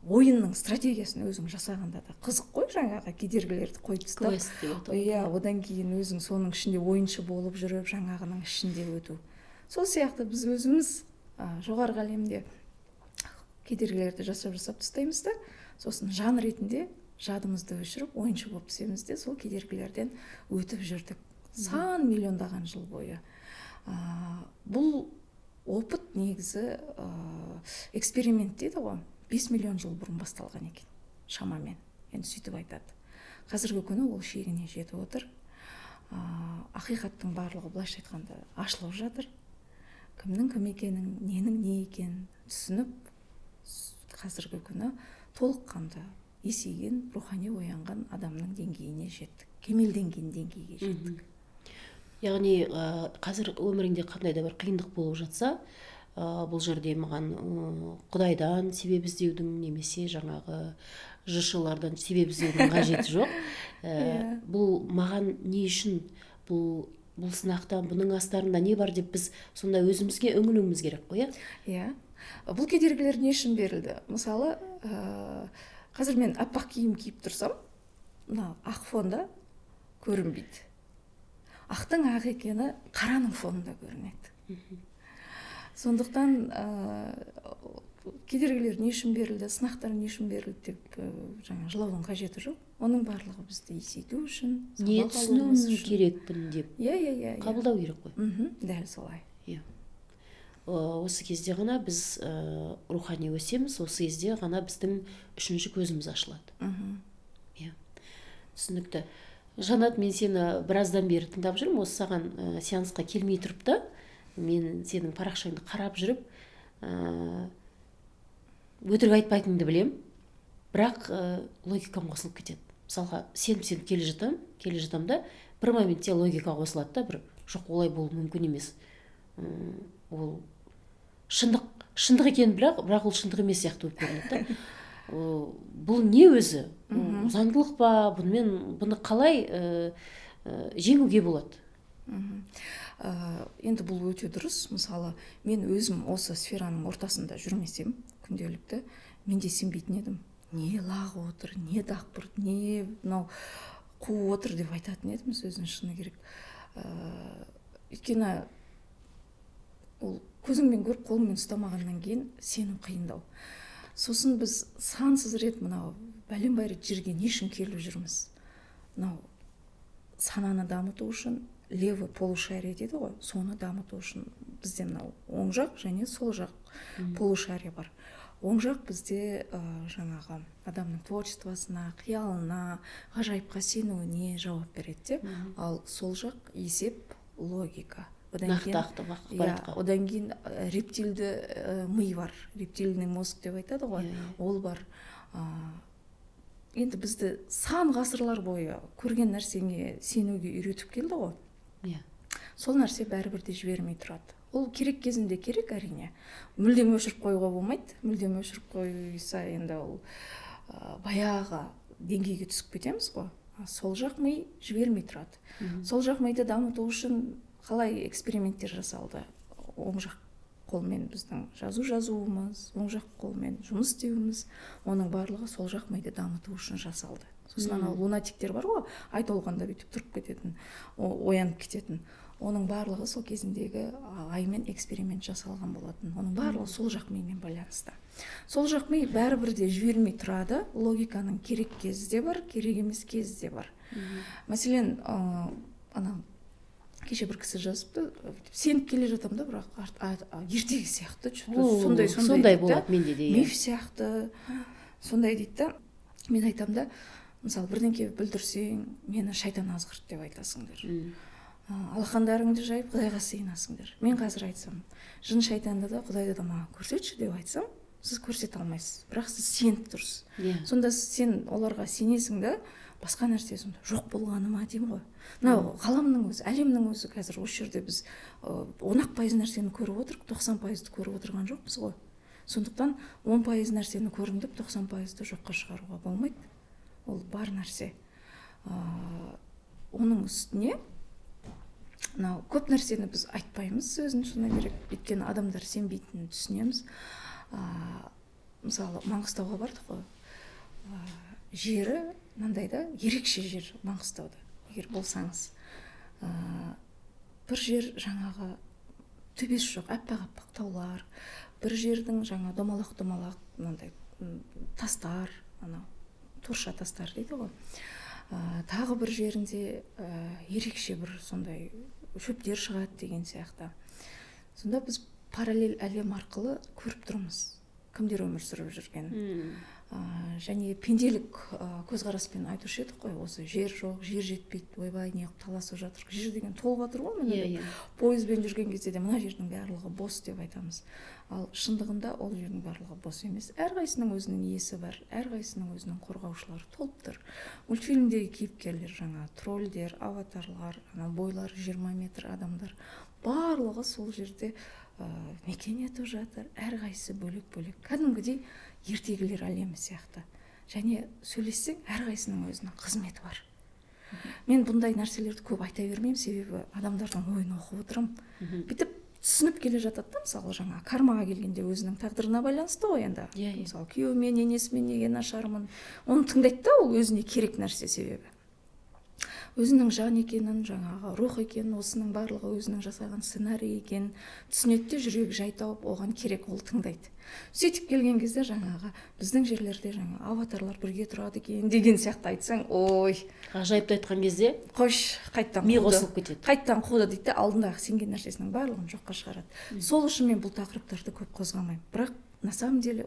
Ойынның стратегиясын өзің жасағанда да қызық қой, жаңағы кедергілерді қойып тастап. Иә, одан кейін өзің соның ішінде ойыншы болып жүріп, жаңағының ішінде өту. Сол сияқты біз өзіміз жоғарғы әлемде кедергілерді жасап тастаймыз да, сосын жан ретінде жадымызды өшіріп, ойыншы болып түсеміз де, сол кедергілерден өтіп жүрдік. Сан миллиондаған жыл бойы. Бұл опыт негізі эксперимент дейді ғой. 5 миллион жыл бұрын басталған екен, шамамен. Енді сөйтіп айтады. Қазіргі күні ол шегіне жетіп отыр. Ақиқаттың барлығы былайша айтқанда ашылып жатыр. Кімнің кім екенін, ненің не екенін түсініп, қазіргі күні толыққанды есейген, рухани оянған адамның деңгейіне жеттік. Кемелденген деңгейге жеттік. Яғни қазір өміріңде қандай да бір қиындық болып жатса, бұл жерде маған Құдайдан себеп іздеудің немесе жаңағы жышылардан себеп іздеудің қажеті жоқ. Бұл маған не үшін, бұл сынақтан, бұның астарында не бар деп біз сонда өзімізге үңілуіміз керек қой, иә? Бұл кедергілер не үшін берілді? Мысалы, қазір мен аппақ киім киіп тұрсам, ақ фонда көрінбейді. Ақтың ақ екені қараның фонында көрінеді. Сондықтан кедергілер не үшін берілді, сынақтар не үшін берілді деп жылаудың қажеті жоқ. Оның барлығы бізді есейту үшін, не түсінуіміз керекпін деп қабылдау керек қой. Дәл солай. Осы кезде ғана біз рухани өсеміз, осы кезде ғана біздің үшінші көзіміз ашылады. Түсінікті. Жанат, мен сені біраздан бері тыңдап жүрмін, осы саған сеансқа келмей тұрып та, мен сенің парақшаңды қарап жүріп, өтірік айтпайтыныңды білем, бірақ логикам қосылып кетеді. Мысалға, сеніп келе жатам да, бір моментте логика қосылады да, бір жоқ, олай болу мүмкін емес. Ол шындық екен, бірақ ол шындық емес сияқты болып көрінеді да. Бұл не өзі? Заңдылық па? Бұны қалай жеңуге болады? Енді бұл өте дұрыс. Мысалы, мен өзім осы сфераның ортасында жүрмесем, күнделікті, мен де сенбейтін едім. Не лағы отыр, не дақпырт, не қуы отыр деп айтатын едім, сөздің шыны керек. Өйткені ол көзіңмен көріп, қолыңмен ұстамағаннан кейін сенім қиындау. Сосын біз сансыз рет бәлен-бай рет жерге не үшін келіп жүрміз? Сананы дамыту үшін, левый полушарие дейді ғой, соны дамыту үшін бізде оң жақ және сол жақ полушарие бар. Оң жақ бізде жаңағы адамның творчествосына, қиялына, ғажайыпқа сенуіне жауап береді, ал сол жақ есеп, логика. Одан кейін рептильді ми бар, рептильный мозг деп айтады ғой, ол бар. Енді бізді сан ғасырлар бойы көрген нәрсеге сенуге үйретіп келді ғой. Сол нәрсе бәрібірде жібермей тұрады. Ол керек кезінде керек, әрине. Мүлдем өшіріп қоюға болмайды. Мүлдем өшіріп қойса, енді ол баяғы деңгейге түсіп кетеміз ғой. Сол жақ ми жібермей тұрады. Сол жақ миды дамыту үшін қалай эксперименттер жасалды? Оң жақ қолмен біздің жазуымыз, оң жақ қолмен жұмыс істеуіміз, оның барлығы сол жақ миды дамыту үшін жасалды. Сосын анау лунатиктер бар ғой, ай толғанда бүйтіп тұрып кететін, оянып кететін. Оның барлығы сол кезіндегі аймен эксперимент жасалған болатын. Оның барлығы сол жақ мимен байланысты. Сол жақ ми бәрібір де жібермей тұрады. Логиканың керек кезі де бар, керек емес кезі де бар. Мәселен, анау кеше бір кісі жазыпты, сеніп келе жатам да, бірақ ертегі сияқты, сондай болады менде де. Миф сияқты, сондай дейді да. Мен айтам да, мысалы, бірдеңке бүлдірсең, мені шайтан азғырт деп айтасыңдар. Алақандарыңды жайып Құдайға сыйынасыңдар. Мен қазір айтсам, жын шайтанды да Құдайды да маған көрсетші деп айтсам, сіз көрсете алмайсыз, бірақ сіз сеніп тұрсыз. Сонда сен оларға сенесің да, басқа нәрсе сонда жоқ болғаны ма деймін ғой. Мынау ғаламның өзі, әлемнің өзі қазір осы жерде біз 10% нәрсені көріп отырып, 90%-ды көріп отырған жоқпыз ғой. Сондықтан 10% нәрсені көрдім деп 90%-ды жоққа шығаруға болмайды. Ол бар нәрсе. Оның үстіне көп нәрсені біз айтпаймыз, сөзін шыны керек, өйткені адамдар сенбейтінін түсінеміз. Мысалы, Маңғыстауға бардық қой. Жері мынандай да, ерекше жер Маңғыстауда, егер болсаңыз. Бір жер жаңағы төбесі жоқ, аппақ-аппақ таулар, бір жердің жаңа домалақ-домалақ мынандай тастар, анау торша тастар дейді ғой. Тағы бір жерінде ерекше бір сондай шөптер шығады деген сияқты. Сонда біз параллель әлем арқылы көріп тұрмыз, кімдер өмір сүріп жүрген. Және пенделік көзқараспен айтушы едік қой, осы жер жоқ, жер жетпейді, ойбай не таласып жатыр. Жер деген толып жатыр ғой, міне. Пойызбен жүрген кезде де мына жердің барлығы бос деп айтамыз. Ал шындығында ол жердің барлығы бос емес. Әрқайсының өзінің иесі бар, әрқайсының өзінің қорғаушылары толып тұр. Мультфильмдегі кейіпкерлер жаңа тролльдер, аватарлар, бойлары 20 метр адамдар, барлығы сол жерде мекен етіп жатыр. Әрқайсысы бөлек-бөлек. Кәдімгідей ертегілер әлемі сияқты. Және сөйлессең, әрқайсының өзінің қызметі бар. Мен бұндай нәрселерді көп айта бермеймін, себебі адамдардың ойын оқып отырмын. Бүйтіп түсініп келе жатады да, мысалы, жаңа кармаға келгенде өзінің тағдырына байланысты ғой енді. Мысалы, күйеуімен, енесімен неге нашармын. Оны тыңдайды да, ол өзіне керек нәрсе себебі. Өзінің жан екенін, жаңағы рух екенін, осының барлығы өзінің жасаған сценарий екенін түсінеді де, жүрегі жай тауып, оған керек, ол тыңдайды. Сөйтіп келген кезде жаңағы біздің жерлерде жаңа аватарлар бірге тұрады екен деген сияқты айтсаң, ой, ғажайыпты айтқан кезде қош, қайттан ми қосылып кетеді. Қайттан қуды дейді, алдындағы сенген нәрсесінің барлығын жоққа шығарады. Сол үшін мен бұл тақырыптарды көп қозғамаймын. Бірақ на самом деле,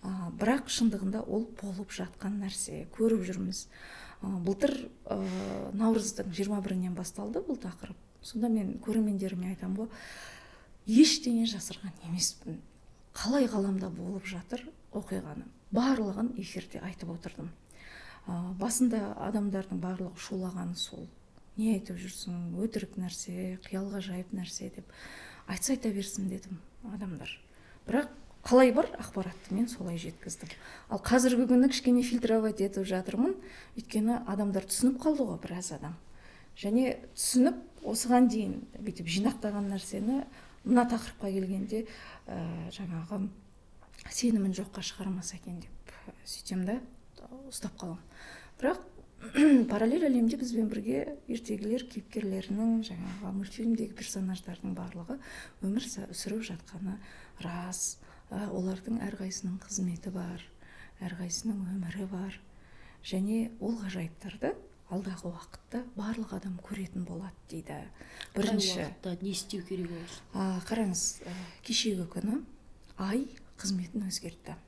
бірақ шындығында ол болып жатқан нәрсе, көріп жүрміз. Былтыр наурыздың 21-нен басталды бұл тақырып. Сонда мен көрермендеріме айтам ғой, ештеңе жасырған емеспін. Қалай ғаламда болып жатыр оқиғаны, барлығын эфирде айтып отырдым. Басында адамдардың барлығы шулағаны сол. Не айтып жүрсің, өтірік нәрсе, қиялға жайып нәрсе деп айта берсін дедім адамдар. Бірақ қалай бар ақпаратты мен солай жеткіздім. Ал қазіргі күні кішкене фильтровать етіп жатырмын, өйткені адамдар түсініп қалды ғой, біраз адам. Және түсініп, осыған дейін бүйтіп жинақтаған нәрсені мына тақырыпқа келгенде жаңағы сенімін жоққа шығармаса екен деп сөйтем да, ұстап қалам. Бірақ параллель әлемде бізбен бірге ертегілер кейіпкерлерінің, жаңағы мультфильмдегі персонаждардың барлығы өмір сүріп жатқаны рас. Олардың әрқайсының қызметі бар, әрқайсының өмірі бар. Және ол ғажайыптарды алдағы уақытта барлық адам көретін болады дейді. Бірінші уақытта не істеу керек ол? Қараңыз, кешегі күні ай қызметін өзгертті.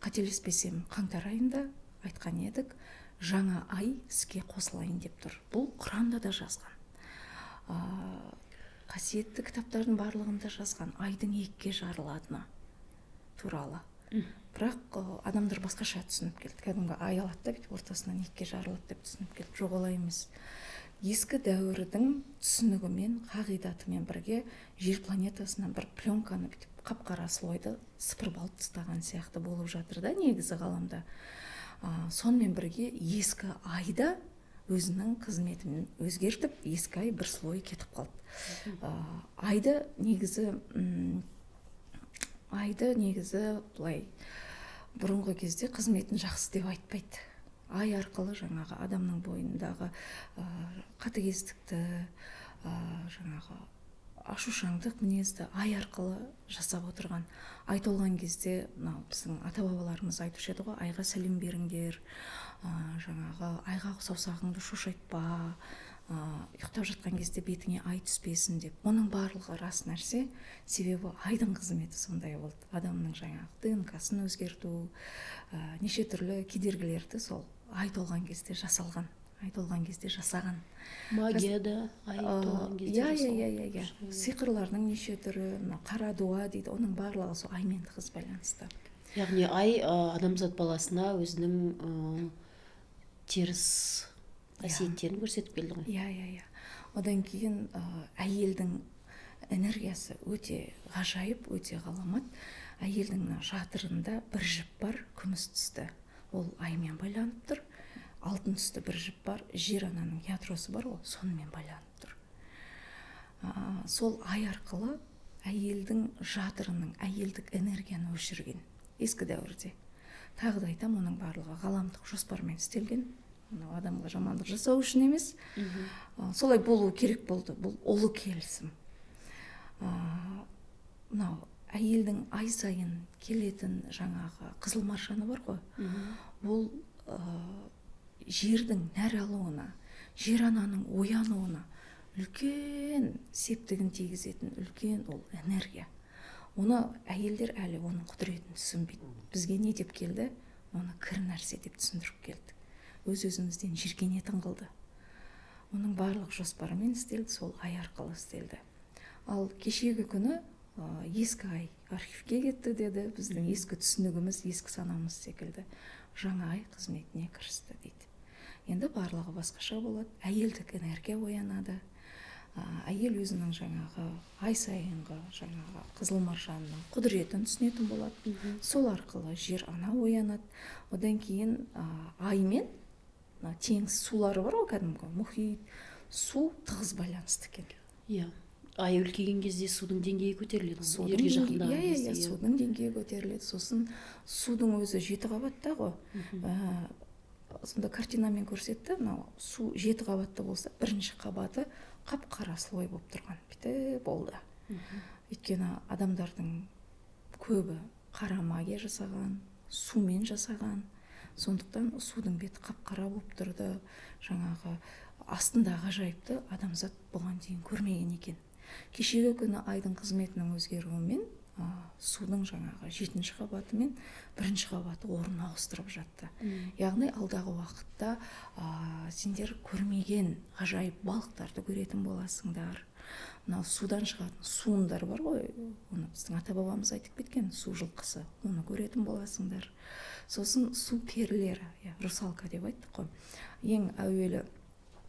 Қателеспесем, қаңтар айында айтқан едік, жаңа ай іске қосылайын деп тұр. Бұл Құранда да жазған. Қасиетті кітаптардың барлығында жазған айдың екіге жарылатыны туралы. Бірақ адамдар басқаша түсініп келді. Кәдімгі ай алады да бүйтіп ортасынан екіге жарылады деп түсініп келді. Жоқ, олай емес. Ескі дәуірдің түсінігімен, қағидатымен бірге жер планетасынан бір пленканы бүйтіп қап-қара слойды сыпырып алып тастаған сияқты болып жатыр да негізі ғаламда. Сонымен бірге ескі айда өзінің қызметін өзгертіп, ескі ай бір слой кетіп қалды. Айды негізі былай бұрынғы кезде қызметін жақсы деп айтпайды. Ай арқылы жаңағы адамның бойындағы қатыгездікті, жаңағы ашушаңдық мінезді ай арқылы жасап отырған. Ай толған кезде біздің ата-бабаларымыз айтушы еді ғой, айға сәлем беріңдер, жаңағы айға саусағыңды шошайтпа, ұйықтап жатқан кезде бетіңе ай түспесін деп. Оның барлығы рас нәрсе, себебі айдың қызметі сондай болды. Адамның жаңағы ДНК-сын өзгерту, неше түрлі кедергілерді сол ай толған кезде жасалған, ай толған кезде жасаған. Магия да ай толған кезде жасалған. Иә. Сиқырлардың неше түрі, қара дуа дейді, оның барлығы сол аймен тығыз байланысты. Яғни ай адамзат баласына өзінің теріс қасиеттерін көрсетіп келді ғой. Иә. Одан кейін әйелдің энергиясы өте ғажайып, өте ғаламат. Әйелдің жатырында бір жіп бар, күміс түсті. Ол аймен байланып тұр. Алтын түсті бір жіп бар, жер ананың ядросы бар, ол сонымен байланып тұр. Сол ай арқылы әйелдің жатырының әйелдік энергияны өшірген ескі дәуірде. Тағы да айтам, оның барлығы ғаламдық жоспармен істелген. Адамға жамандық жасау үшін емес. Солай болу керек болды. Бұл ұлы келісім. Мынау әйелдің ай сайын келетін жаңағы қызыл маржаны бар ғой. Бұл жердің нәр алуына, жер ананың оянуына үлкен септігін тигізетін үлкен ол энергия. Оны әйелдер әлі оның құдіретін түсінбейді. Бізге не деп келді? Оны кір нәрсе деп түсіндіріп келді. Өз-өзімізден жиіркенетін қылды. Оның барлық жоспарымен істелді, сол ай арқылы істелді. Ал кешегі күні ескі ай архивке кетті деді. Біздің ескі түсінігіміз, ескі санамыз секілді. Жаңа ай қызметіне кірісті дейді. Енді барлығы басқаша болады. Әйелдік энергия оянады. Әйел өзінің жаңағы ай сайынғы жаңағы қызыл маржанның құдіретін түсінетін болады. Сол арқылы жер ана оянады. Одан кейін аймен теңіз сулары бар ғой, кәдімгі мұхит, су тығыз байланысты екен. Иә. Ай үлкейген кезде судың деңгейі көтеріледі. Судың деңгейі көтеріледі. Сосын судың өзі 7 қабатта ғой. Сонда картинамен көрсетті, су 7 қабатты болса, бірінші қабаты қап-қара слой болып тұрған. Бітті болды. Өйткені адамдардың көбі қара магия жасаған, сумен жасаған. Сондықтан судың беті қап-қара болып тұрды. Жаңағы астында ғажайыпты адамзат бұған дейін көрмеген екен. Кешегі күні айдың қызметінің өзгеруімен судың жаңағы 7-ші қабаты мен 1-ші қабаты орнын ауыстырып жатты. Яғни алдағы уақытта сендер көрмеген ғажайып балықтарды көретін боласыңдар. Мынау судан шығатын суындар бар ғой, оны біздің ата-бабамыз айтып кеткен, су жылқысы, оны көретін боласыңдар. Сосын су перілері, русалка деп айттық қой. Ең әуелі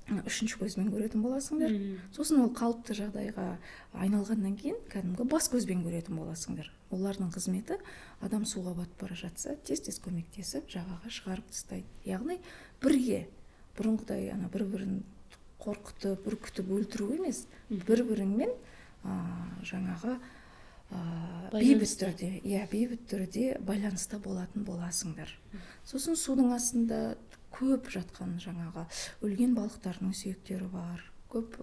3-ші көзбен көретін боласыңдар. Сосын ол қалыпты жағдайға айналғаннан кейін кәдімгі бас көзбен көретін боласыңдар. Олардың қызметі адам суға батып бара жатса, тез-тез көмектесіп жағаға шығарып тастайды. Яғни бірге, бұрынғыдай бір-бірін қорқытып, үркітіп өлтіру емес, бір-біріңмен жаңағы бейбіт түрде байланыста болатын боласыңдар. Сосын судың астында көп жатқан жаңағы өлген балықтардың сүйектері бар, көп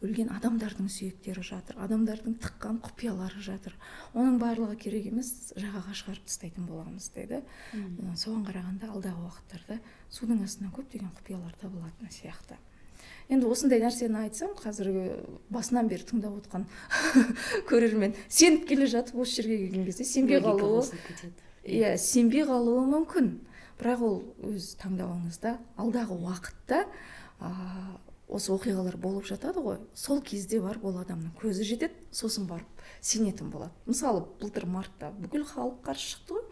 өлген адамдардың сүйектері жатыр, адамдардың тыққан құпиялары жатыр. Оның барлығы керек емес, жағаға шығарып тастайтын боламыз деді. Соған қарағанда алдағы уақыттарда судың астынан көптеген құпиялар табылатын сияқты. Енді осындай нәрсені айтсам, қазіргі басынан бері тыңдап отқан көрермен сеніп келе жатып осы жерге келген кезде сенбей қалуы мүмкін. Бірақ ол өз таңдауыңызда алдағы уақытта осы оқиғалар болып жатады ғой, сол кезде бар ол адамның көзі жетеді, сосын барып сенетін болады. Мысалы, былтыр мартта бүкіл халық қарсы шықты ғой.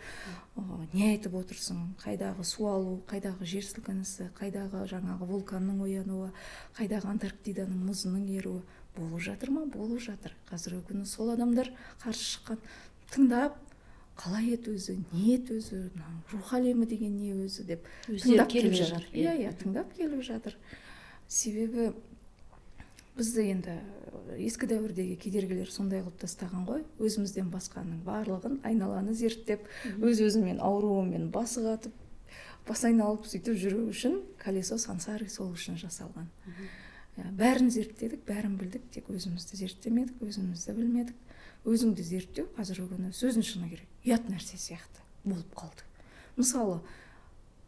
Не айтып отырсың? Қайдағы су алу, қайдағы жер сілкінісі, қайдағы жаңағы вулканның оянуы, қайдағы Антарктиданың мұзының еруі болып жатыр ма? Болып жатыр. Қазіргі күні сол адамдар қарсы шыққан, тыңдап, қалай еді өзі, не еді өзі, рух әлемі деген не өзі деп Өздері тыңдап келіп келе жатыр. жатыр. Иә, тыңдап келіп жатыр. Себебі бізді енді ескі дәуірдегі кедергілер сондай қылып тастаған ғой, өзімізден басқаның барлығын айналаны зерттеп, өз-өзімен ауруымен басы қатып, бас айналып сөйтіп жүру үшін колесо сансари сол үшін жасалған. Бәрін зерттедік, бәрін білдік, тек өзімізді зерттемедік, өзімізді білмедік. Өзіңді зерттеу қазіргі күні сөздің шыны керек, ұят нәрсе сияқты болып қалды. Мысалы,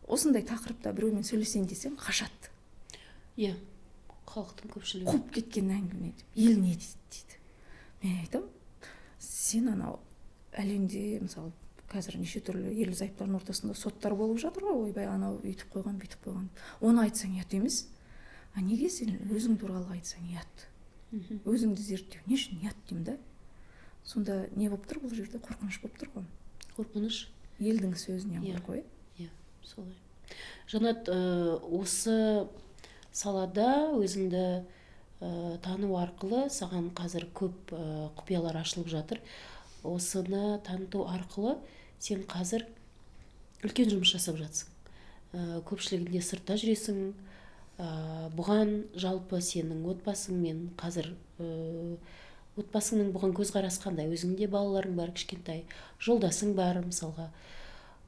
осындай тақырыпта біреумен сөйлесейін десем, қашады. Иә, халықтың көпшілігі. Қуып кеткен әңгіме деп, ел не дейді. Мен айтам, сен анау әлемде мысалы қазір неше түрлі ерлі зайыптардың ортасында соттар болып жатыр ғой, ойбай анау үйтіп қойған, бүйтіп қойған. Оны айтсаң ұят емес. А неге сен өзің туралы айтсаң ұят? Өзіңді зерттеу не үшін ұят деймін да? Сонда не болып тұр бұл жерде? Қорқыныш болып тұр ғой. Қорқыныш. Елдің сөзінен қорқу. Иә, солай. Жанат, осы салада өзіңді тану арқылы саған қазір көп құпиялар ашылып жатыр. Осыны таныту арқылы сен қазір үлкен жұмыс жасап жатсың. Көпшілігінде сыртта жүресің. Бұған жалпы сенің отбасыңмен қазір отбасыңның бұған көзқарасы қандай? Өзіңде балаларың бар, кішкентай, жолдасың бар мысалға.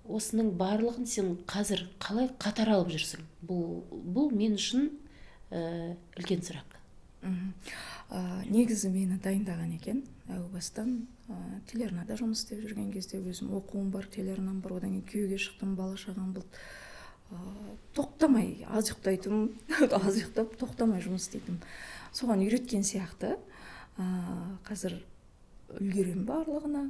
Осының барлығын сен қазір қалай қатар алып жүрсің? Бұл мен үшін үлкен сұрақ. Негізі мені дайындаған екен. Әу бастан телеарнада жұмыс істеп жүрген кезде өзім оқуым бар, телеарнам бар, одан кейін күйеуге шықтым, бала шағам болды. Тоқтамай аз ұйықтайтын, аз ұйықтап тоқтамай жұмыс істейтін. Соған үйреткен сияқты. Қазір үлгерем барлығына.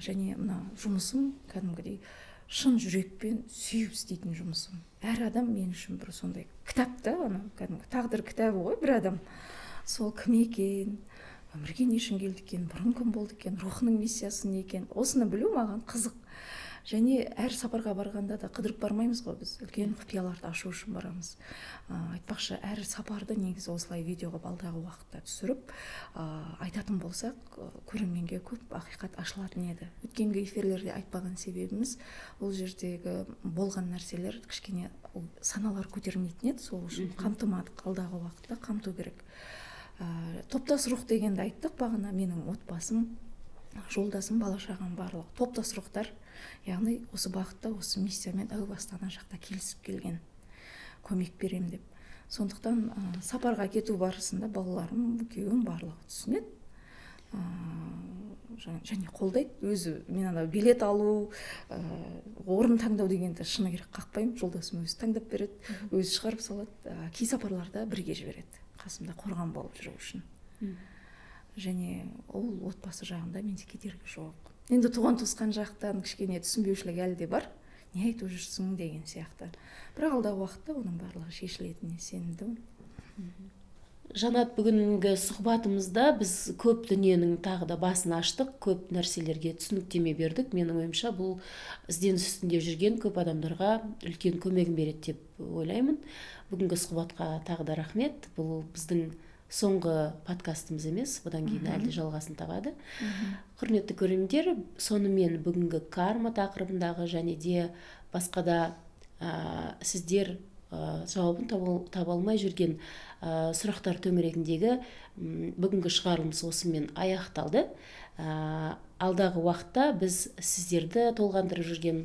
Және мына жұмысым кәдімгідей шын жүрекпен сүйіп істейтін жұмысым. Әр адам мен үшін бір сондай кітап та, кәдімгі тағдыр кітабы ғой бір адам. Сол кім екен, өмірге не үшін келді екен, бұрын кім болды екен, рухының миссиясы не екен, осыны білу маған қызық. Және әр сапарға барғанда да қыдырып бармаймыз ғой біз, үлкен құпияларды ашу үшін барамыз. Айтпақшы, әр сапарды негізі осылай видеоға алдағы уақытта түсіріп, айтатын болсақ, көрерменге көп ақиқат ашылатын еді. Өткенгі эфирлерде айтпаған себебіміз, ол жердегі болған нәрселер кішкене саналар көтермейтін еді, сол үшін қамтымадық, алдағы уақытта қамту керек. Топтас рух дегенді айттық, бағана менің отбасым, жолдасым, бала шағам барлығы топтас рухтар. Яғни осы бағытта, осы миссиямен әу бастан жақта келісіп келген, көмек берем деп. Сондықтан сапарға кету барысында балаларым, күйеуім барлығы түсінеді. Және қолдайды. Өзі мен ана билет алу, орын таңдау дегенді шыны керек қақпаймын. Жолдасым өзі таңдап береді, өзі шығарып салады. Кей сапарларда бірге жібереді, қасымда қорған болып жүру үшін. Және ол отбасы жағында менде кедергі жоқ. Енді туған туысқан жақтан кішкене түсінбеушілік әлі де бар. Не айтып жүрсің деген сияқты. Бірақ алдағы уақытта оның барлығы шешілетініне сенімдімін. Жанат, бүгінгі сұхбатымызда біз көп дүниенің тағы да басын аштық, көп нәрселерге түсініктеме бердік. Менің ойымша бұл ізденіс үстінде жүрген көп адамдарға үлкен көмегін береді деп ойлаймын. Бүгінгі сұхбатқа тағы да рахмет. Бұл біздің соңғы подкастымыз емес, бұдан кейін әлде жалғасын табады. Құрметті көрермендер, сонымен бүгінгі карма тақырыбындағы және де басқа да сіздер жауабын таба алмай жүрген сұрақтар төңірегіндегі бүгінгі шығарылымыз осымен аяқталды. Алдағы уақытта біз сіздерді толғандырып жүрген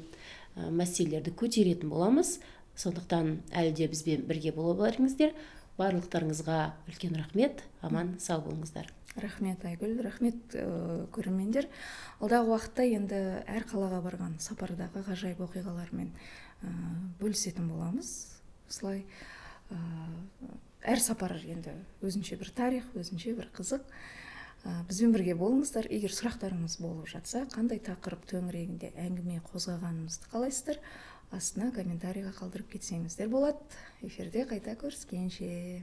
мәселелерді көтеретін боламыз. Сондықтан әлі де бізбен бірге бола беріңіздер. Барлықтарыңызға үлкен рахмет, аман сау болыңыздар. Рахмет, Айгүл, рахмет көрермендер. Алдағы уақытта енді әр қалаға барған сапардағы ғажайып оқиғалармен бөлісетін боламыз. Осылай әр сапар енді өзінше бір тарих, өзінше бір қызық. Бізбен бірге болыңыздар. Егер сұрақтарыңыз болып жатса, қандай тақырып төңірегінде әңгіме қозғағанымызды қалайсыздар, астына комментарийға қалдырып кетсеңіздер болады. Эфирде қайта көріскенше.